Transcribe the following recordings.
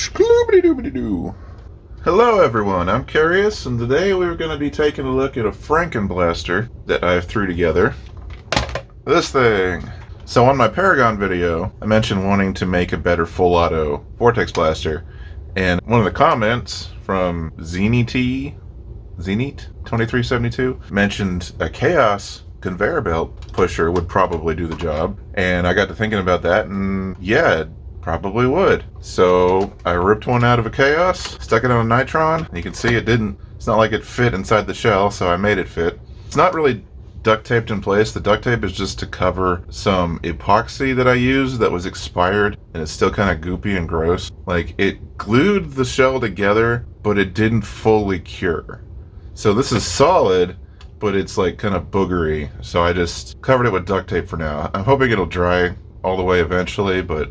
Shkloobity-doobity-doo. Hello everyone, I'm Curious, and today we're going to be taking a look at a Franken-blaster that I threw together. This thing! So on my Paragon video, I mentioned wanting to make a better full auto Vortex blaster, and one of the comments from Zenit2372 mentioned a Khaos conveyor belt pusher would probably do the job, and I got to thinking about that, and yeah, it probably would. So I ripped one out of a Khaos, stuck it on a Nitron. You can see it's not like it fit inside the shell, so I made it fit. It's not really duct taped in place. The duct tape is just to cover some epoxy that I used that was expired, and it's still kind of goopy and gross. Like, it glued the shell together, but it didn't fully cure. So this is solid, but it's like kind of boogery. So I just covered it with duct tape for now. I'm hoping it'll dry all the way eventually, but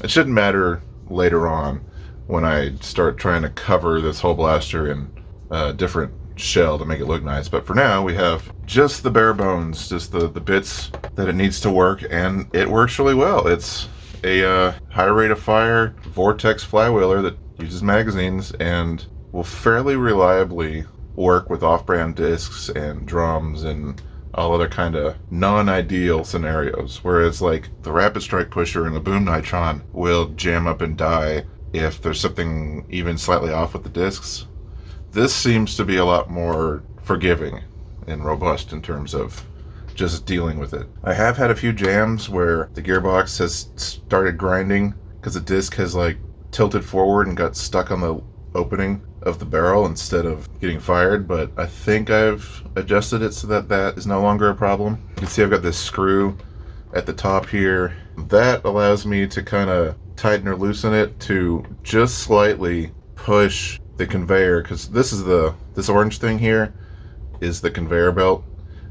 it shouldn't matter later on when I start trying to cover this whole blaster in a different shell to make it look nice. But for now, we have just the bare bones, just the bits that it needs to work, and it works really well. It's a high rate of fire Vortex flywheeler that uses magazines and will fairly reliably work with off-brand discs and drums and all other kind of non-ideal scenarios. Whereas like the Rapid Strike pusher and the Boom Nitron will jam up and die if there's something even slightly off with the discs. This seems to be a lot more forgiving and robust in terms of just dealing with it. I have had a few jams where the gearbox has started grinding because the disc has like tilted forward and got stuck on the opening of the barrel instead of getting fired, but I think I've adjusted it so that that is no longer a problem. You can see I've got this screw at the top here. That allows me to kind of tighten or loosen it to just slightly push the conveyor, because this orange thing here is the conveyor belt.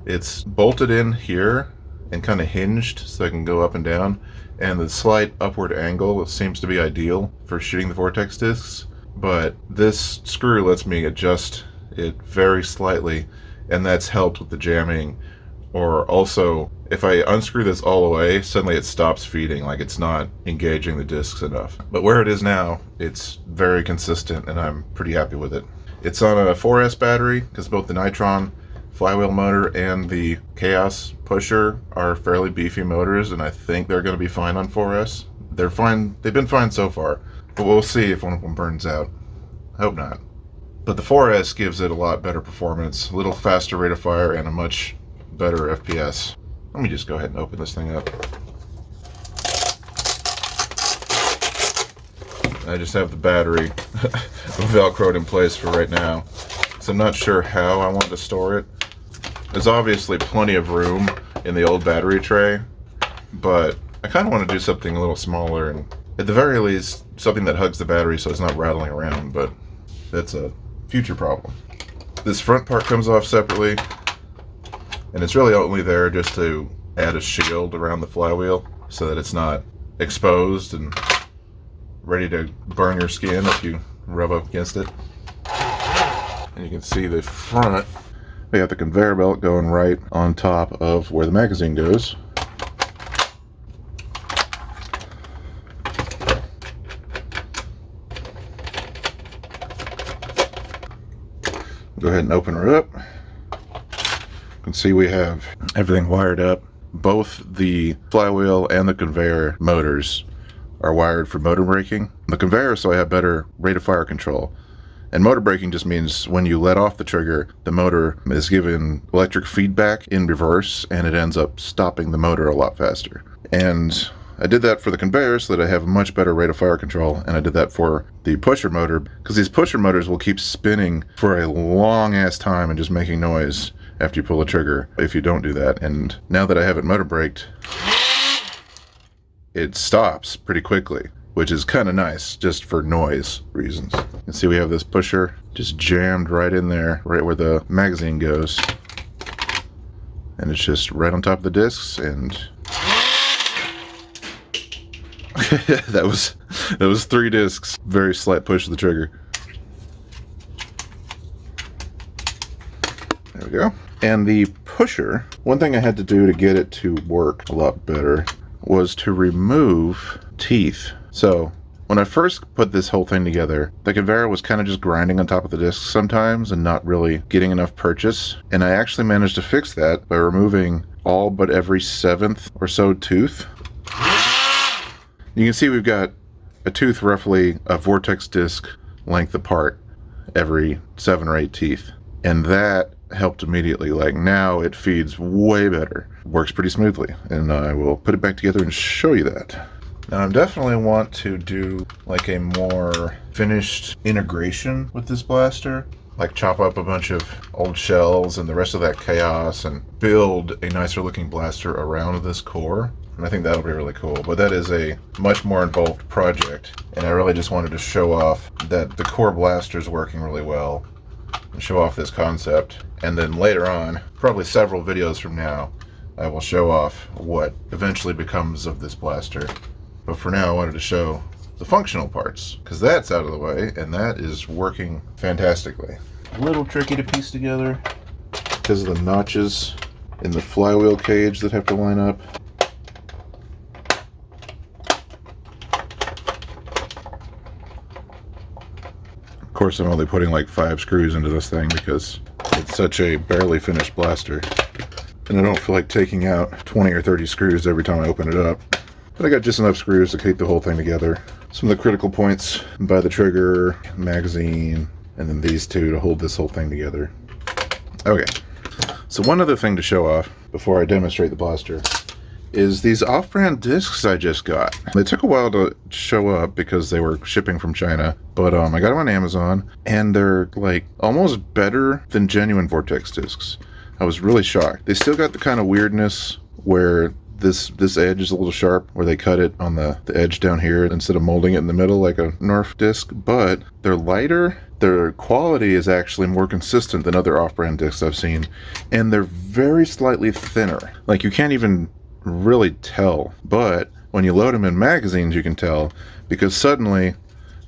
It's bolted in here and kind of hinged so I can go up and down, and the slight upward angle seems to be ideal for shooting the Vortex discs. But this screw lets me adjust it very slightly, and that's helped with the jamming. Or also, if I unscrew this all the way, suddenly it stops feeding, like it's not engaging the discs enough. But where it is now, it's very consistent, and I'm pretty happy with it. It's on a 4S battery, because both the Nitron flywheel motor and the Khaos pusher are fairly beefy motors, and I think they're going to be fine on 4S. They're fine. They've been fine so far. But we'll see if one of them burns out. Hope not. But the 4S gives it a lot better performance, a little faster rate of fire, and a much better FPS. Let me just go ahead and open this thing up. I just have the battery velcroed in place for right now, so I'm not sure how I want to store it. There's obviously plenty of room in the old battery tray, but I kind of want to do something a little smaller, and at the very least, something that hugs the battery so it's not rattling around, but that's a future problem. This front part comes off separately, and it's really only there just to add a shield around the flywheel so that it's not exposed and ready to burn your skin if you rub up against it. And you can see the front, we got the conveyor belt going right on top of where the magazine goes. Go ahead and open her up. You can see we have everything wired up. Both the flywheel and the conveyor motors are wired for motor braking. The conveyor, so I have better rate of fire control. And motor braking just means when you let off the trigger, the motor is given electric feedback in reverse, and it ends up stopping the motor a lot faster. And I did that for the conveyor so that I have a much better rate of fire control, and I did that for the pusher motor because these pusher motors will keep spinning for a long ass time and just making noise after you pull the trigger if you don't do that. And now that I have it motor braked, it stops pretty quickly, which is kind of nice just for noise reasons. You can see we have this pusher just jammed right in there, right where the magazine goes, and it's just right on top of the discs. And that was 3 discs. Very slight push of the trigger. There we go. And the pusher, one thing I had to do to get it to work a lot better was to remove teeth. So When I first put this whole thing together, the conveyor was kind of just grinding on top of the discs sometimes and not really getting enough purchase. And I actually managed to fix that by removing all but every 7th or so tooth. You can see we've got a tooth roughly a Vortex disc length apart every 7 or 8 teeth. And that helped immediately. Like, now it feeds way better. Works pretty smoothly. And I will put it back together and show you that. Now, I definitely want to do like a more finished integration with this blaster. Like chop up a bunch of old shells and the rest of that chaos and build a nicer looking blaster around this core. And I think that'll be really cool. But that is a much more involved project. And I really just wanted to show off that the core blaster is working really well. And show off this concept. And then later on, probably several videos from now, I will show off what eventually becomes of this blaster. But for now, I wanted to show the functional parts, because that's out of the way, and that is working fantastically. A little tricky to piece together because of the notches in the flywheel cage that have to line up. Of course, I'm only putting like 5 screws into this thing because it's such a barely finished blaster. And I don't feel like taking out 20 or 30 screws every time I open it up. But I got just enough screws to keep the whole thing together. Some of the critical points by the trigger, magazine, and then these two to hold this whole thing together. Okay, so one other thing to show off before I demonstrate the blaster is these off-brand discs I just got. They took a while to show up because they were shipping from China, but I got them on Amazon, and they're like almost better than genuine Vortex discs. I was really shocked. They still got the kind of weirdness where this edge is a little sharp, where they cut it on the edge down here instead of molding it in the middle like a Nerf disc, but they're lighter. Their quality is actually more consistent than other off-brand discs I've seen, and they're very slightly thinner. Like, you can't even really tell, but when you load them in magazines you can tell, because suddenly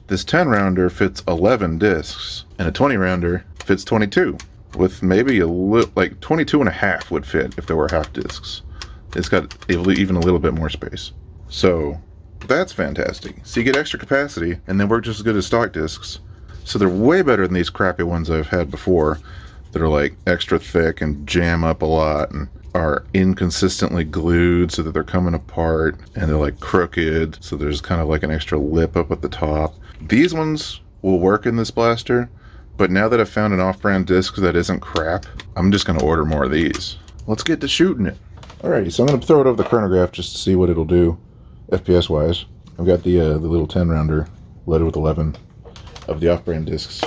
this 10 rounder fits 11 discs and a 20 rounder fits 22, with maybe a little, like 22 and a half would fit if there were half discs. It's got even a little bit more space. So that's fantastic. So you get extra capacity and they work just as good as stock discs. So they're way better than these crappy ones I've had before that are like extra thick and jam up a lot and are inconsistently glued so that they're coming apart, and they're like crooked, so there's kind of like an extra lip up at the top. These ones will work in this blaster, but now that I've found an off-brand disc that isn't crap, I'm just going to order more of these. Let's get to shooting it. Alrighty, so I'm going to throw it over the chronograph just to see what it'll do FPS wise. I've got the little 10 rounder loaded with 11 of the off-brand discs.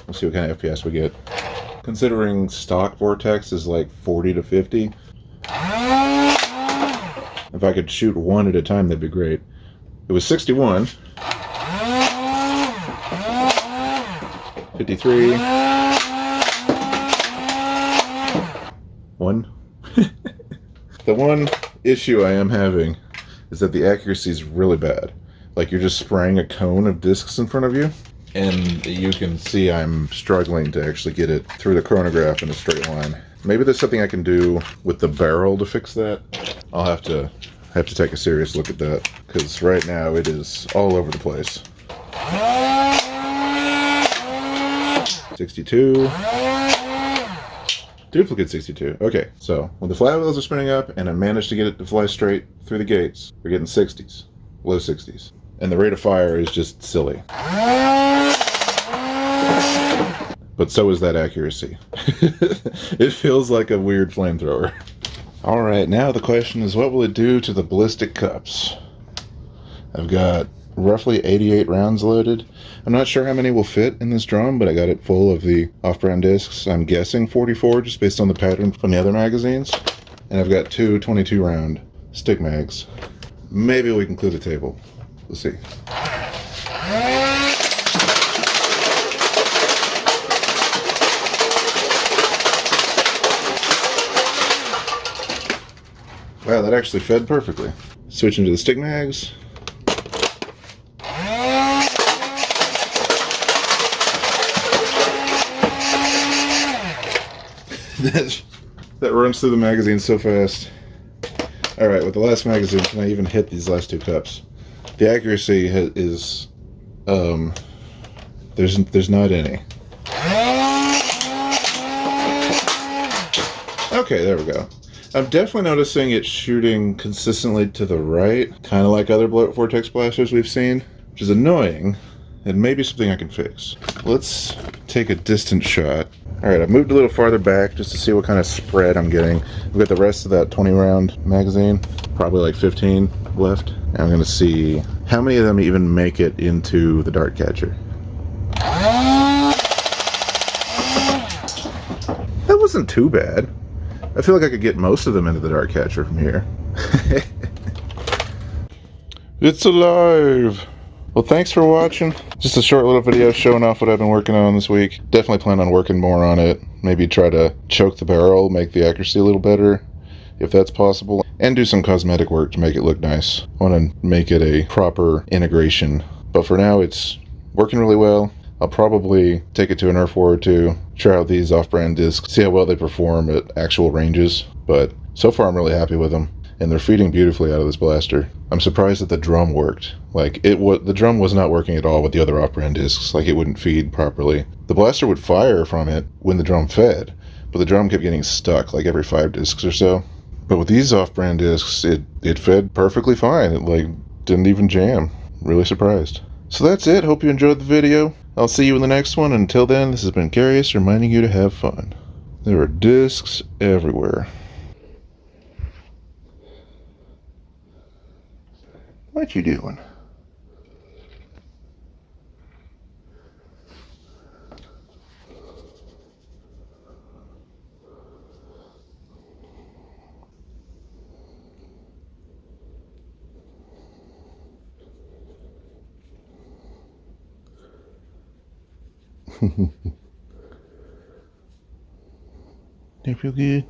We'll see what kind of FPS we get. Considering stock Vortex is like 40 to 50, if I could shoot one at a time, that'd be great. It was 61, 53, 1. The one issue I am having is that the accuracy is really bad. Like, you're just spraying a cone of discs in front of you, and you can see I'm struggling to actually get it through the chronograph in a straight line. Maybe there's something I can do with the barrel to fix that. I'll have to take a serious look at that, because right now it is all over the place. 62. Duplicate 62. Okay, so when the flywheels are spinning up and I managed to get it to fly straight through the gates, we're getting 60s, low 60s. And the rate of fire is just silly. But so is that accuracy. It feels like a weird flamethrower. Alright, now the question is, what will it do to the ballistic cups? I've got roughly 88 rounds loaded. I'm not sure how many will fit in this drum, but I got it full of the off-brand discs. I'm guessing 44 just based on the pattern from the other magazines. And I've got two 22 round stick mags. Maybe we can clear the table. Let's see. Wow, that actually fed perfectly. Switching to the stick mags. That runs through the magazine so fast. Alright, with the last magazine, can I even hit these last two cups? The accuracy is there's not any. Okay, there we go. I'm definitely noticing it shooting consistently to the right, kind of like other Vortex blasters we've seen, which is annoying, and maybe something I can fix. Let's take a distant shot. Alright, I've moved a little farther back just to see what kind of spread I'm getting. I've got the rest of that 20 round magazine, probably like 15 left. And I'm going to see how many of them even make it into the dart catcher. That wasn't too bad. I feel like I could get most of them into the dart catcher from here. It's alive! Well, thanks for watching. Just a short little video showing off what I've been working on this week. Definitely plan on working more on it. Maybe try to choke the barrel, make the accuracy a little better, if that's possible. And do some cosmetic work to make it look nice. I want to make it a proper integration. But for now, it's working really well. I'll probably take it to a Nerf war or two, try out these off-brand discs, see how well they perform at actual ranges. But so far, I'm really happy with them. And they're feeding beautifully out of this blaster. I'm surprised that the drum worked. Like, the drum was not working at all with the other off-brand discs. Like, it wouldn't feed properly. The blaster would fire from it when the drum fed, but the drum kept getting stuck, like every 5 discs or so. But with these off-brand discs, it fed perfectly fine. It, like, didn't even jam. Really surprised. So that's it. Hope you enjoyed the video. I'll see you in the next one. Until then, this has been Curious, reminding you to have fun. There are discs everywhere. What you doing? Do you feel good?